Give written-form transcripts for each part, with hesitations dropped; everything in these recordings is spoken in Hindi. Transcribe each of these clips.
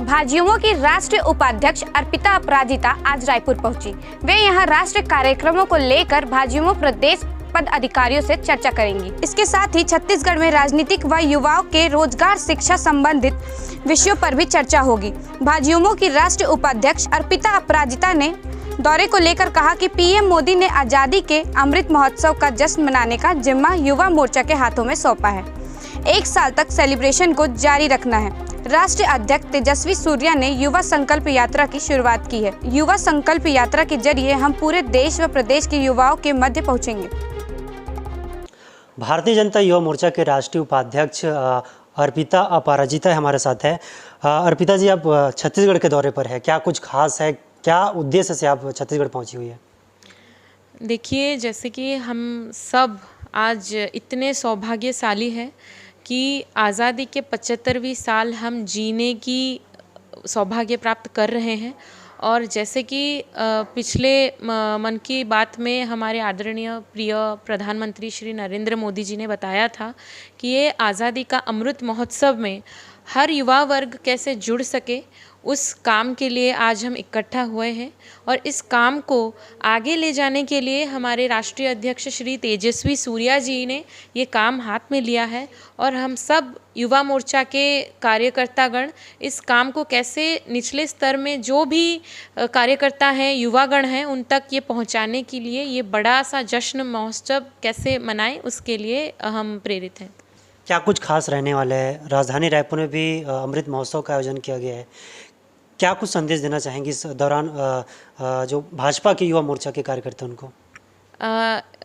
भाजयुमो की राष्ट्रीय उपाध्यक्ष अर्पिता अपराजिता आज रायपुर पहुंची। वे यहां राष्ट्रीय कार्यक्रमों को लेकर भाजयुमो प्रदेश पद अधिकारियों से चर्चा करेंगी। इसके साथ ही छत्तीसगढ़ में राजनीतिक व युवाओं के रोजगार, शिक्षा संबंधित विषयों पर भी चर्चा होगी। भाजयुमो की राष्ट्रीय उपाध्यक्ष अर्पिता अपराजिता ने दौरे को लेकर कहा कि पीएम मोदी ने आज़ादी के अमृत महोत्सव का जश्न मनाने का जिम्मा युवा मोर्चा के हाथों में सौंपा है। 1 साल तक सेलिब्रेशन को जारी रखना है। राष्ट्रीय अध्यक्ष तेजस्वी सूर्या ने युवा संकल्प यात्रा की शुरुआत की है। युवा संकल्प यात्रा के जरिए हम पूरे देश व प्रदेश के युवाओं के मध्य पहुंचेंगे। भारतीय जनता युवा मोर्चा के राष्ट्रीय उपाध्यक्ष अर्पिता अपराजिता हमारे साथ है। अर्पिता जी, आप छत्तीसगढ़ के दौरे पर है, क्या कुछ खास है, क्या उद्देश्य से आप छत्तीसगढ़ पहुंची हुई है? देखिए, जैसे कि हम सब आज इतने सौभाग्यशाली हैं कि आज़ादी के 75वीं साल हम जीने की सौभाग्य प्राप्त कर रहे हैं। और जैसे कि पिछले मन की बात में हमारे आदरणीय प्रिय प्रधानमंत्री श्री नरेंद्र मोदी जी ने बताया था कि ये आज़ादी का अमृत महोत्सव में हर युवा वर्ग कैसे जुड़ सके, उस काम के लिए आज हम इकट्ठा हुए हैं। और इस काम को आगे ले जाने के लिए हमारे राष्ट्रीय अध्यक्ष श्री तेजस्वी सूर्या जी ने ये काम हाथ में लिया है। और हम सब युवा मोर्चा के कार्यकर्तागण इस काम को कैसे निचले स्तर में जो भी कार्यकर्ता हैं, युवागण हैं, उन तक ये पहुंचाने के लिए ये बड़ा सा जश्न महोत्सव कैसे मनाएं, उसके लिए हम प्रेरित हैं। क्या कुछ खास रहने वाला है? राजधानी रायपुर में भी अमृत महोत्सव का आयोजन किया गया है, क्या कुछ संदेश देना चाहेंगे इस दौरान जो भाजपा के युवा मोर्चा के कार्यकर्ता उनको?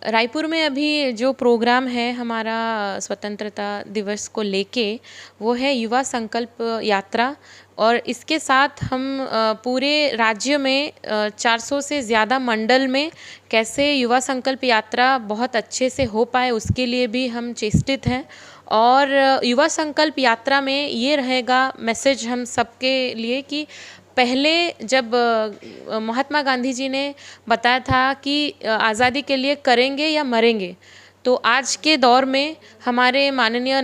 रायपुर में अभी जो प्रोग्राम है हमारा स्वतंत्रता दिवस को लेके, वो है युवा संकल्प यात्रा। और इसके साथ हम पूरे राज्य में 400 से ज़्यादा मंडल में कैसे युवा संकल्प यात्रा बहुत अच्छे से हो पाए, उसके लिए भी हम चेष्टित हैं। और युवा संकल्प यात्रा में ये रहेगा मैसेज हम सबके लिए कि पहले जब महात्मा गांधी जी ने बताया था कि आज़ादी के लिए करेंगे या मरेंगे, तो आज के दौर में हमारे माननीय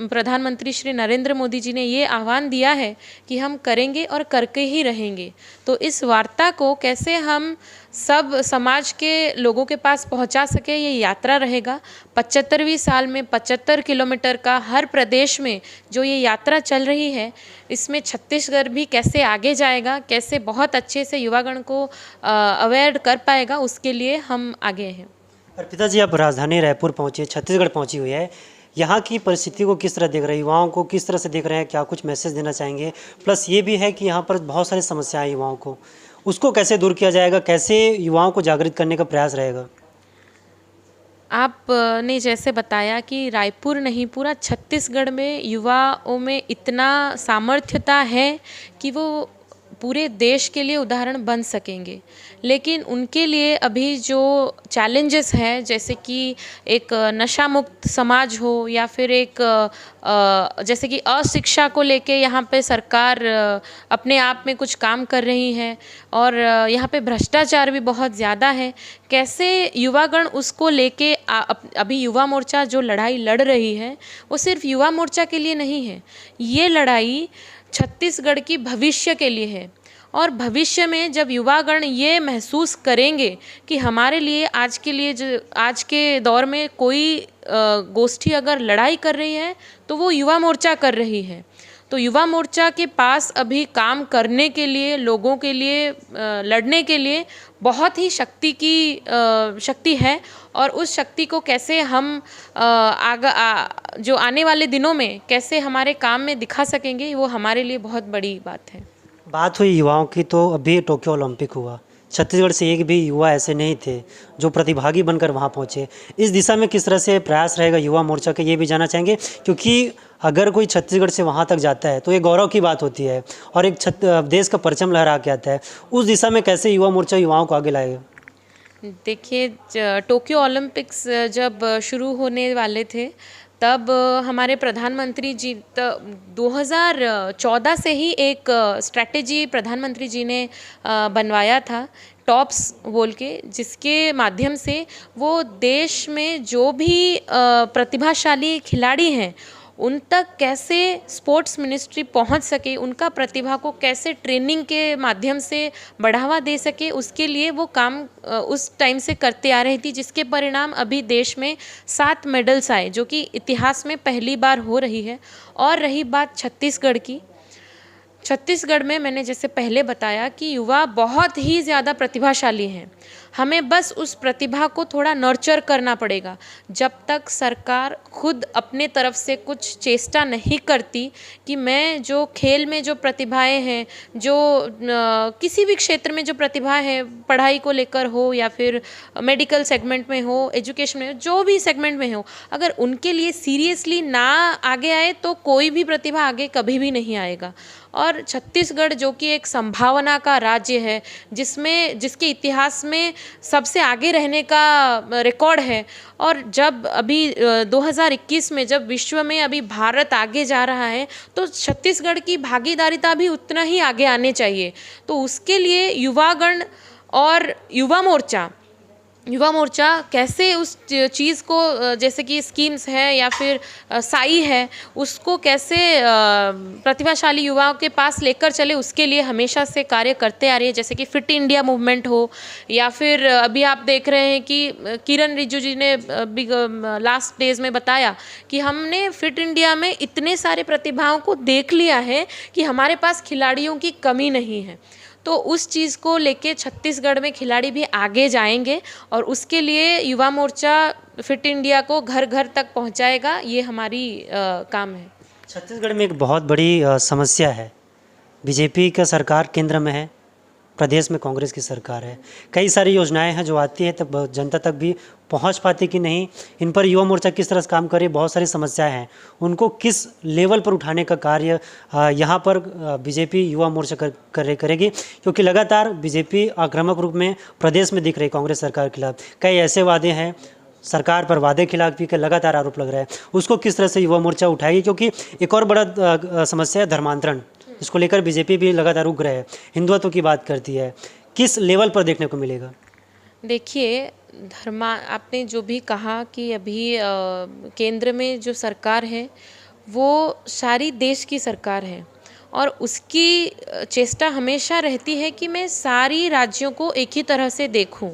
प्रधानमंत्री श्री नरेंद्र मोदी जी ने ये आह्वान दिया है कि हम करेंगे और करके ही रहेंगे। तो इस वार्ता को कैसे हम सब समाज के लोगों के पास पहुंचा सके, ये यात्रा रहेगा। 75वीं साल में 75 किलोमीटर का हर प्रदेश में जो ये यात्रा चल रही है, इसमें छत्तीसगढ़ भी कैसे आगे जाएगा, कैसे बहुत अच्छे से युवागण को अवेयर कर पाएगा, उसके लिए हम आगे हैं। अर्पिता जी, आप राजधानी रायपुर पहुँचे, छत्तीसगढ़ पहुँची हुई है, यहाँ की परिस्थिति को किस तरह देख रहे हैं, युवाओं को किस तरह से देख रहे हैं, क्या कुछ मैसेज देना चाहेंगे? प्लस ये भी है कि यहाँ पर बहुत सारी समस्याएं युवाओं को, उसको कैसे दूर किया जाएगा, कैसे युवाओं को जागृत करने का प्रयास रहेगा? आपने जैसे बताया कि रायपुर नहीं, पूरा छत्तीसगढ़ में युवाओं में इतना सामर्थ्यता है कि वो पूरे देश के लिए उदाहरण बन सकेंगे। लेकिन उनके लिए अभी जो चैलेंजेस हैं, जैसे कि एक नशा मुक्त समाज हो, या फिर एक जैसे कि अशिक्षा को लेके यहाँ पे सरकार अपने आप में कुछ काम कर रही है, और यहाँ पे भ्रष्टाचार भी बहुत ज़्यादा है। कैसे युवागण उसको लेके अभी युवा मोर्चा जो लड़ाई लड़ रही है, वो सिर्फ युवा मोर्चा के लिए नहीं है, ये लड़ाई छत्तीसगढ़ की भविष्य के लिए है। और भविष्य में जब युवागण ये महसूस करेंगे कि हमारे लिए आज के दौर में कोई गोष्ठी अगर लड़ाई कर रही है तो वो युवा मोर्चा कर रही है। तो युवा मोर्चा के पास अभी काम करने के लिए, लोगों के लिए लड़ने के लिए बहुत ही शक्ति है। और उस शक्ति को कैसे हम जो आने वाले दिनों में कैसे हमारे काम में दिखा सकेंगे, वो हमारे लिए बहुत बड़ी बात है। बात हुई युवाओं की, तो अभी टोक्यो ओलंपिक हुआ, छत्तीसगढ़ से एक भी युवा ऐसे नहीं थे जो प्रतिभागी बनकर वहां पहुंचे। इस दिशा में किस तरह से प्रयास रहेगा युवा मोर्चा का, ये भी जानना चाहेंगे, क्योंकि अगर कोई छत्तीसगढ़ से वहां तक जाता है तो ये गौरव की बात होती है और एक देश का परचम लहरा के आता है। उस दिशा में कैसे युवा मोर्चा युवाओं को आगे लाएगा? देखिए, टोक्यो ओलंपिक्स जब शुरू होने वाले थे, तब हमारे प्रधानमंत्री जी 2014 से ही एक स्ट्रैटेजी प्रधानमंत्री जी ने बनवाया था, टॉप्स बोल के, जिसके माध्यम से वो देश में जो भी प्रतिभाशाली खिलाड़ी हैं उन तक कैसे स्पोर्ट्स मिनिस्ट्री पहुंच सके, उनका प्रतिभा को कैसे ट्रेनिंग के माध्यम से बढ़ावा दे सके, उसके लिए वो काम उस टाइम से करते आ रही थी, जिसके परिणाम अभी देश में 7 मेडल्स आए, जो कि इतिहास में पहली बार हो रही है। और रही बात छत्तीसगढ़ की, छत्तीसगढ़ में मैंने जैसे पहले बताया कि युवा बहुत ही ज़्यादा प्रतिभाशाली हैं। हमें बस उस प्रतिभा को थोड़ा नर्चर करना पड़ेगा। जब तक सरकार खुद अपने तरफ से कुछ चेष्टा नहीं करती कि मैं जो खेल में जो प्रतिभाएं हैं, जो किसी भी क्षेत्र में जो प्रतिभा है, पढ़ाई को लेकर हो या फिर मेडिकल सेगमेंट में हो, एजुकेशन में हो, जो भी सेगमेंट में हो, अगर उनके लिए सीरियसली ना आगे आए तो कोई भी प्रतिभा आगे कभी भी नहीं आएगा। और छत्तीसगढ़ जो कि एक संभावना का राज्य है, जिसके इतिहास में सबसे आगे रहने का रिकॉर्ड है, और जब अभी 2021 में जब विश्व में अभी भारत आगे जा रहा है, तो छत्तीसगढ़ की भागीदारिता भी उतना ही आगे आने चाहिए। तो उसके लिए युवागण और युवा मोर्चा कैसे उस चीज़ को, जैसे कि स्कीम्स है या फिर साई है, उसको कैसे प्रतिभाशाली युवाओं के पास लेकर चले, उसके लिए हमेशा से कार्य करते आ रही है। जैसे कि फिट इंडिया मूवमेंट हो, या फिर अभी आप देख रहे हैं कि किरण रिजिजू जी ने लास्ट डेज में बताया कि हमने फिट इंडिया में इतने सारे प्रतिभाओं को देख लिया है कि हमारे पास खिलाड़ियों की कमी नहीं है। तो उस चीज़ को लेके छत्तीसगढ़ में खिलाड़ी भी आगे जाएंगे, और उसके लिए युवा मोर्चा फिट इंडिया को घर घर तक पहुंचाएगा। ये हमारी काम है। छत्तीसगढ़ में एक बहुत बड़ी समस्या है। बीजेपी का सरकार केंद्र में है, प्रदेश में कांग्रेस की सरकार है। कई सारी योजनाएं हैं जो आती है तब जनता तक भी पहुंच पाती कि नहीं, इन पर युवा मोर्चा किस तरह से काम करे। बहुत सारी समस्याएं हैं, उनको किस लेवल पर उठाने का कार्य यहाँ पर बीजेपी युवा मोर्चा करेगी, क्योंकि लगातार बीजेपी आक्रामक रूप में प्रदेश में दिख रही कांग्रेस सरकार के खिलाफ। कई ऐसे वादे हैं, सरकार पर वादे खिलाफ भी के लगातार आरोप लग रहा है, उसको किस तरह से युवा मोर्चा उठाएगी। क्योंकि एक और बड़ा समस्या है धर्मांतरण, इसको लेकर बीजेपी भी लगातार उग्र है, हिंदुत्व की बात करती है। किस लेवल पर देखने को मिलेगा? देखिए, आपने जो भी कहा कि अभी केंद्र में जो सरकार है वो सारी देश की सरकार है, और उसकी चेष्टा हमेशा रहती है कि मैं सारी राज्यों को एक ही तरह से देखूं।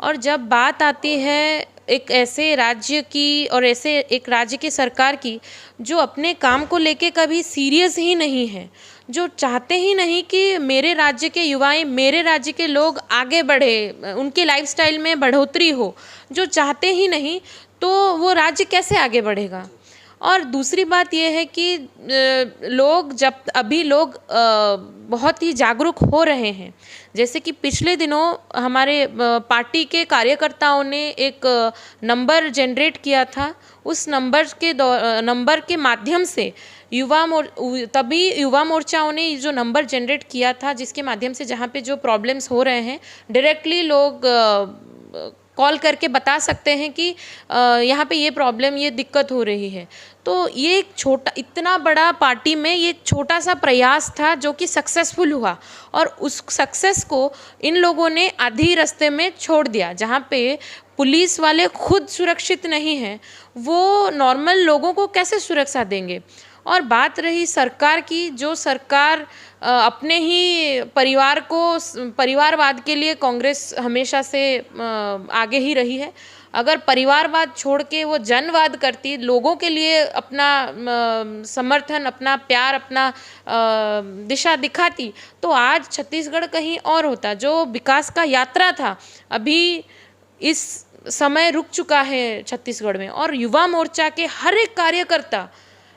और जब बात आती है एक ऐसे राज्य की और ऐसे एक राज्य की सरकार की जो अपने काम को लेके कभी सीरियस ही नहीं है, जो चाहते ही नहीं कि मेरे राज्य के युवाएं, मेरे राज्य के लोग आगे बढ़े, उनके लाइफस्टाइल में बढ़ोतरी हो, जो चाहते ही नहीं, तो वो राज्य कैसे आगे बढ़ेगा। और दूसरी बात यह है कि लोग बहुत ही जागरूक हो रहे हैं। जैसे कि पिछले दिनों हमारे पार्टी के कार्यकर्ताओं ने एक नंबर जनरेट किया था, उस नंबर के माध्यम से युवा मोर्चाओं ने जो नंबर जनरेट किया था, जिसके माध्यम से जहाँ पे जो प्रॉब्लम्स हो रहे हैं डायरेक्टली लोग कॉल करके बता सकते हैं कि यहाँ पे ये प्रॉब्लम, ये दिक्कत हो रही है। तो ये एक छोटा, इतना बड़ा पार्टी में ये एक छोटा सा प्रयास था जो कि सक्सेसफुल हुआ, और उस सक्सेस को इन लोगों ने आधी रास्ते में छोड़ दिया। जहाँ पे पुलिस वाले खुद सुरक्षित नहीं हैं, वो नॉर्मल लोगों को कैसे सुरक्षा देंगे। और बात रही सरकार की, जो सरकार अपने ही परिवारवाद के लिए कांग्रेस हमेशा से आगे ही रही है। अगर परिवारवाद छोड़ के वो जनवाद करती, लोगों के लिए अपना समर्थन, अपना प्यार, अपना दिशा दिखाती, तो आज छत्तीसगढ़ कहीं और होता। जो विकास का यात्रा था अभी इस समय रुक चुका है छत्तीसगढ़ में। और युवा मोर्चा के हर एक कार्यकर्ता,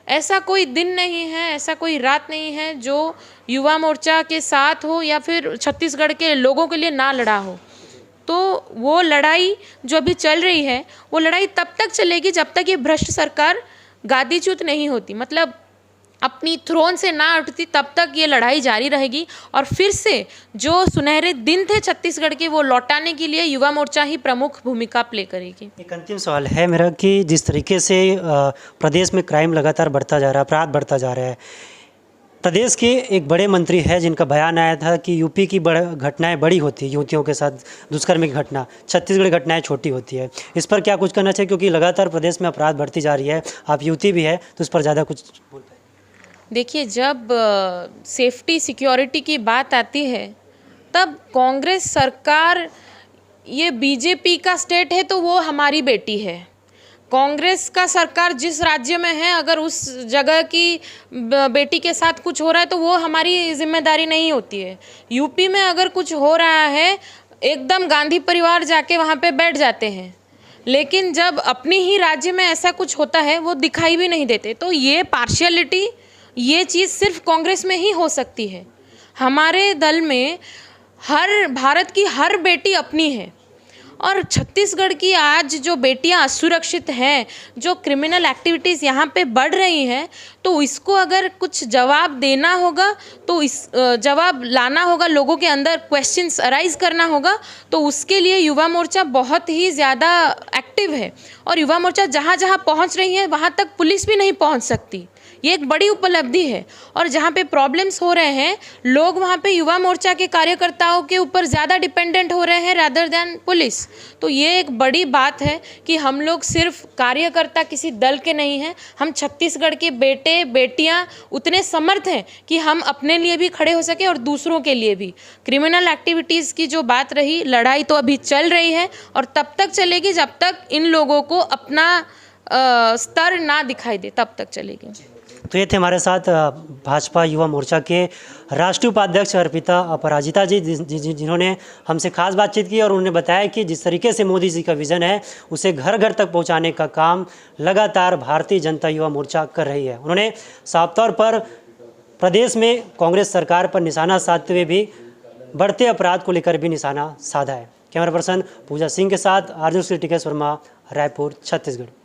ऐसा कोई दिन नहीं है, ऐसा कोई रात नहीं है जो युवा मोर्चा के साथ हो या फिर छत्तीसगढ़ के लोगों के लिए ना लड़ा हो। तो वो लड़ाई जो अभी चल रही है, वो लड़ाई तब तक चलेगी जब तक ये भ्रष्ट सरकार गादीच्युत नहीं होती, मतलब अपनी थ्रोन से ना उठती, तब तक ये लड़ाई जारी रहेगी। और फिर से जो सुनहरे दिन थे छत्तीसगढ़ के, वो लौटाने के लिए युवा मोर्चा ही प्रमुख भूमिका प्ले करेगी। एक अंतिम सवाल है मेरा कि जिस तरीके से प्रदेश में क्राइम लगातार बढ़ता जा रहा है, अपराध बढ़ता जा रहा है, प्रदेश के एक बड़े मंत्री है जिनका बयान आया था कि यूपी की घटनाएं बड़ी होती है, युवतियों के साथ दुष्कर्म की घटना, छत्तीसगढ़ की घटनाएं छोटी होती है। इस पर क्या कुछ करना चाहिए, क्योंकि लगातार प्रदेश में अपराध बढ़ती जा रही है, आप युवती भी है तो इस पर ज़्यादा कुछ बोल पाए? देखिए, जब सेफ्टी सिक्योरिटी की बात आती है तब कांग्रेस सरकार, ये बीजेपी का स्टेट है तो वो हमारी बेटी है। कांग्रेस का सरकार जिस राज्य में है, अगर उस जगह की बेटी के साथ कुछ हो रहा है तो वो हमारी जिम्मेदारी नहीं होती है। यूपी में अगर कुछ हो रहा है, एकदम गांधी परिवार जाके वहाँ पे बैठ जाते हैं, लेकिन जब अपनी ही राज्य में ऐसा कुछ होता है वो दिखाई भी नहीं देते। तो ये पार्शियलिटी, ये चीज़ सिर्फ कांग्रेस में ही हो सकती है। हमारे दल में भारत की हर बेटी अपनी है, और छत्तीसगढ़ की आज जो बेटियां असुरक्षित हैं, जो क्रिमिनल एक्टिविटीज़ यहाँ पे बढ़ रही हैं, तो इसको अगर कुछ जवाब देना होगा तो इस जवाब लाना होगा, लोगों के अंदर क्वेश्चंस अराइज करना होगा। तो उसके लिए युवा मोर्चा बहुत ही ज़्यादा एक्टिव है, और युवा मोर्चा जहाँ जहाँ पहुँच रही है वहाँ तक पुलिस भी नहीं पहुँच सकती। ये एक बड़ी उपलब्धि है। और जहाँ पे प्रॉब्लम्स हो रहे हैं, लोग वहाँ पे युवा मोर्चा के कार्यकर्ताओं के ऊपर ज़्यादा डिपेंडेंट हो रहे हैं रादर देन पुलिस। तो ये एक बड़ी बात है कि हम लोग सिर्फ कार्यकर्ता किसी दल के नहीं हैं, हम छत्तीसगढ़ के बेटे बेटियाँ उतने समर्थ हैं कि हम अपने लिए भी खड़े हो सके और दूसरों के लिए भी। क्रिमिनल एक्टिविटीज़ की जो बात रही, लड़ाई तो अभी चल रही है और तब तक चलेगी जब तक इन लोगों को अपना स्तर ना दिखाई दे, तब तक चलेगी। तो ये थे हमारे साथ भाजपा युवा मोर्चा के राष्ट्रीय उपाध्यक्ष अर्पिता अपराजिता जी, जिन्होंने हमसे खास बातचीत की और उन्होंने बताया कि जिस तरीके से मोदी जी का विज़न है उसे घर घर तक पहुंचाने का काम लगातार भारतीय जनता युवा मोर्चा कर रही है। उन्होंने साफ तौर पर प्रदेश में कांग्रेस सरकार पर निशाना साधते हुए भी बढ़ते अपराध को लेकर भी निशाना साधा है। कैमरा पर्सन पूजा सिंह के साथ आर्जुन श्री टिकेश वर्मा, रायपुर, छत्तीसगढ़।